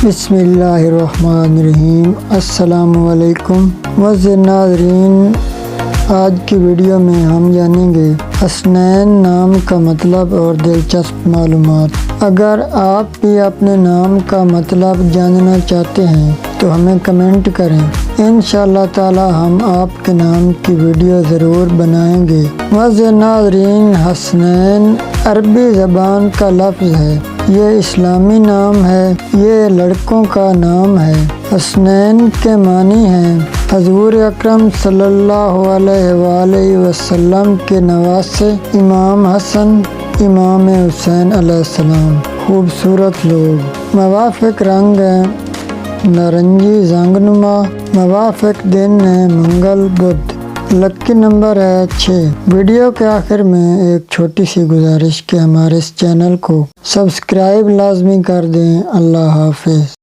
بسم اللہ الرحمن الرحیم۔ السلام علیکم معزز ناظرین، آج کی ویڈیو میں ہم جانیں گے حسنین نام کا مطلب اور دلچسپ معلومات۔ اگر آپ بھی اپنے نام کا مطلب جاننا چاہتے ہیں تو ہمیں کمنٹ کریں، انشاءاللہ تعالی ہم آپ کے نام کی ویڈیو ضرور بنائیں گے۔ معزز ناظرین، حسنین عربی زبان کا لفظ ہے، یہ اسلامی نام ہے، یہ لڑکوں کا نام ہے۔ حسنین کے معنی ہیں حضور اکرم صلی اللہ علیہ وآلہ وسلم کے نواسے امام حسن امام حسین علیہ السلام، خوبصورت لوگ۔ موافق رنگ ہیں نارنجی زنگ نما، موافق دن ہے منگل بدھ، لکی نمبر ہے 6۔ ویڈیو کے آخر میں ایک چھوٹی سی گزارش کہ ہمارے اس چینل کو سبسکرائب لازمی کر دیں۔ اللہ حافظ۔